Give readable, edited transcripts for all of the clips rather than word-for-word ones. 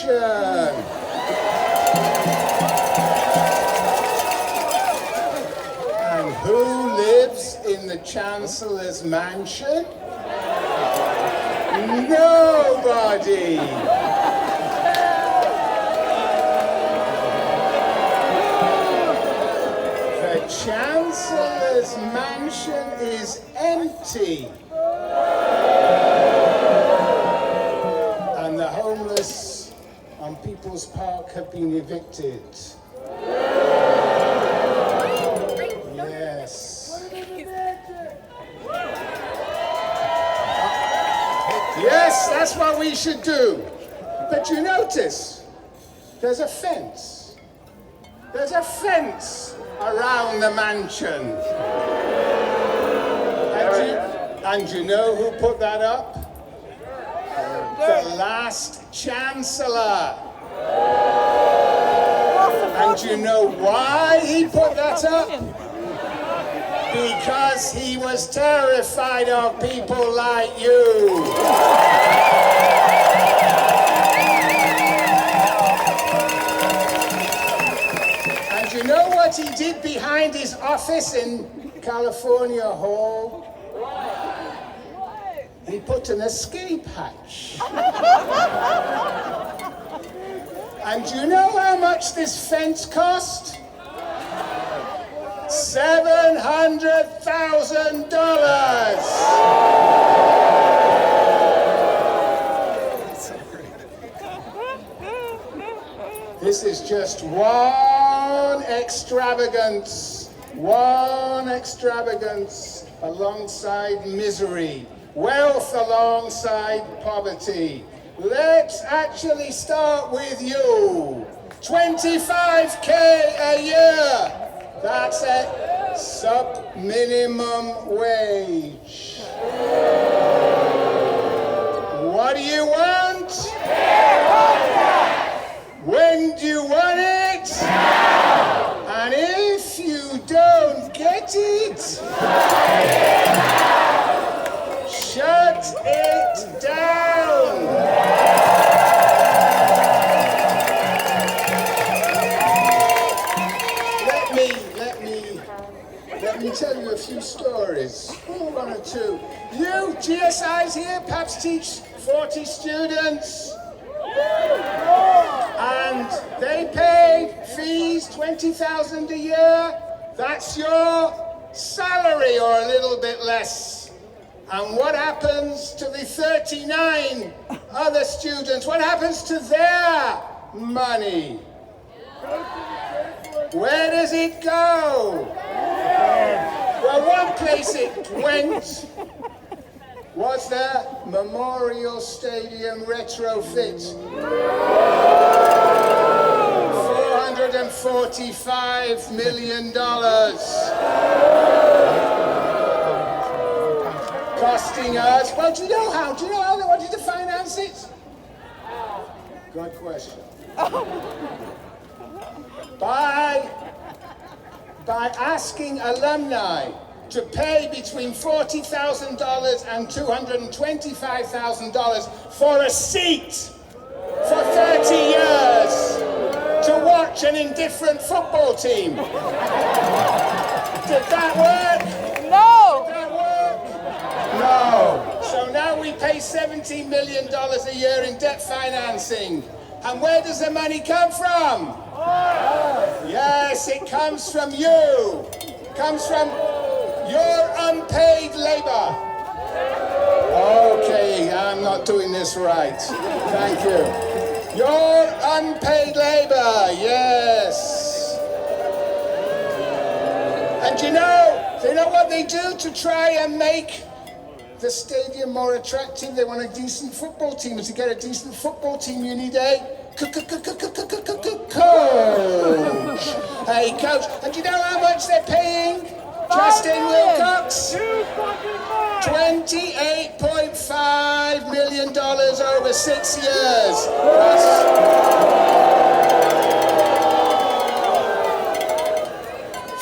mansion. And who lives in the Chancellor's mansion? Nobody. The Chancellor's mansion is empty. And the homeless on People's Park have been evicted. Yes. Yes, that's what we should do. But you notice, there's a fence. There's a fence around the mansion. And you know who put that up? The last Chancellor. And you know why he put that up? Because he was terrified of people like you. And you know what he did behind his office in California Hall? He put an escape hatch. And do you know how much this fence cost? $700,000. This is just one extravagance alongside misery. Wealth alongside poverty. Let's actually start with you. 25K a year. That's a sub-minimum wage. What do you want? When do you want it? And if you don't get it, shut it down. Let me tell you a few stories. One or two. You GSIs here perhaps teach 40 students. And they pay fees, 20,000 a year. That's your salary or a little bit less. And what happens to the 39 other students? What happens to their money? Where does it go? Well, one place it went was the Memorial Stadium retrofit. $445 million. Costing us, well, do you know how they wanted to finance it? Good question. By asking alumni to pay between $40,000 and $225,000 for a seat for 30 years to watch an indifferent football team. Did that work? No! Did that work? No. So now we pay $70 million a year in debt financing. And where does the money come from? Yes, it comes from you. It comes from your unpaid labor. Okay, I'm not doing this right. Thank you. Your unpaid labor, yes. And you know what they do to try and make the stadium more attractive? They want a decent football team. And to get a decent football team, you need a coach. Hey, coach. And do you know how much they're paying Justin Wilcox? $28.5 million over 6 years.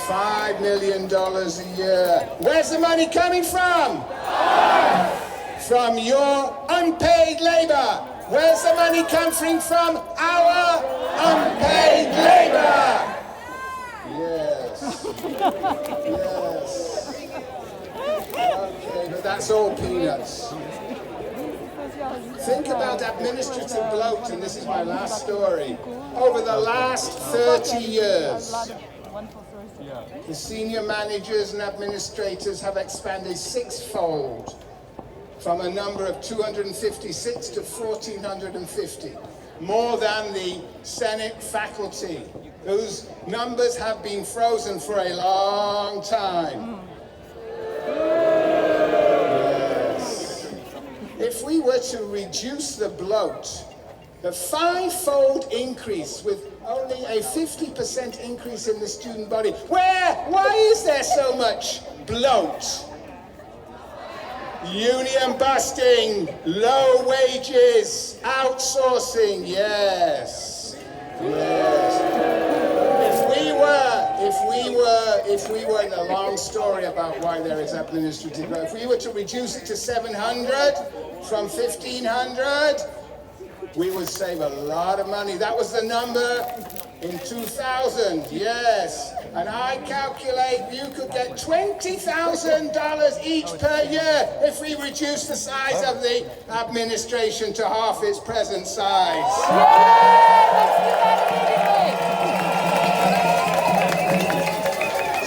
$5 million a year. Where's the money coming from? From your unpaid labor. Where's the money coming from? Our unpaid labor. Yes. Yes. Okay, but that's all peanuts. Think about administrative bloat, and this is my last story. Over the last 30 years, the senior managers and administrators have expanded sixfold, from a number of 256 to 1,450, more than the Senate faculty, whose numbers have been frozen for a long time. Yes. If we were to reduce the bloat, the five-fold increase with only a 50% increase in the student body. Why is there so much bloat? Union busting, low wages, outsourcing, yes. Yes. If we were in a long story about why there is administrative bloat, if we were to reduce it to 700 from 1,500, we would save a lot of money. That was the number in 2000, yes. And I calculate you could get $20,000 each per year if we reduce the size of the administration to half its present size.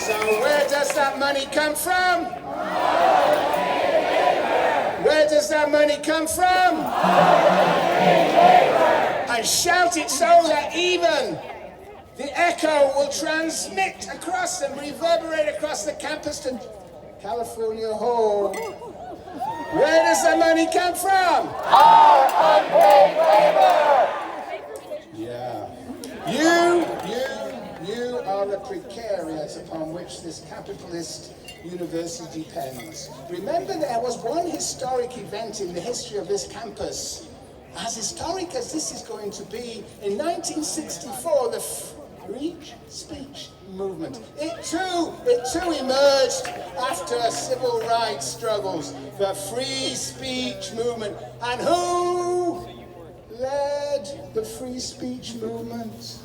So where does that money come from? Where does that money come from? And shout it so that even the echo will transmit across and reverberate across the campus to California Hall. Where does the money come from? Our unpaid labor! Yeah. You are the precariat upon which this capitalist university depends. Remember, there was one historic event in the history of this campus. As historic as this is going to be, in 1964, the free speech movement. It too emerged after civil rights struggles. The free speech movement. And who led the free speech movement?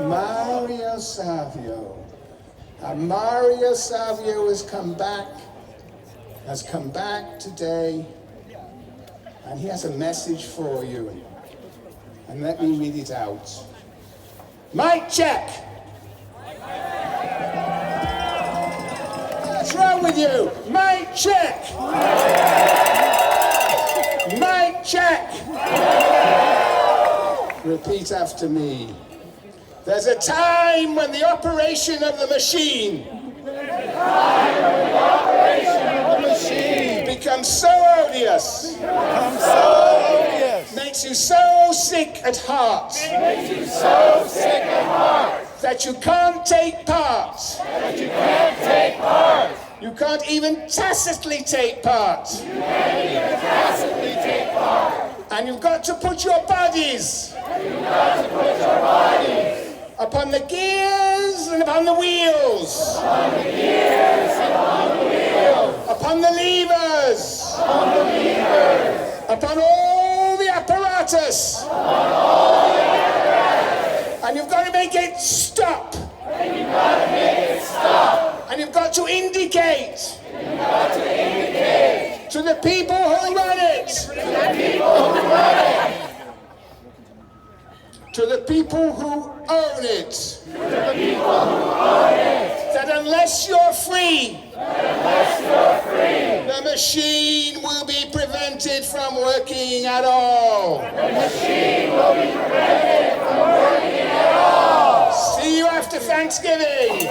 Mario Savio. And Mario Savio has come back today, and he has a message for you. And let me read it out. Mic check. What's wrong with you? Mic check. Mic check. Repeat after me. There's a time when the operation of the machine becomes so odious, makes you so sick at heart, that you can't take part. You can't even tacitly take part. And you've got to put your bodies upon the gears and upon the wheels. Upon the levers. Upon all the apparatus. And you've got to make it stop. And you've got to indicate to the people who run it. To the people who own it. That unless you're free, the machine will be prevented from working at all. See you after Thanksgiving.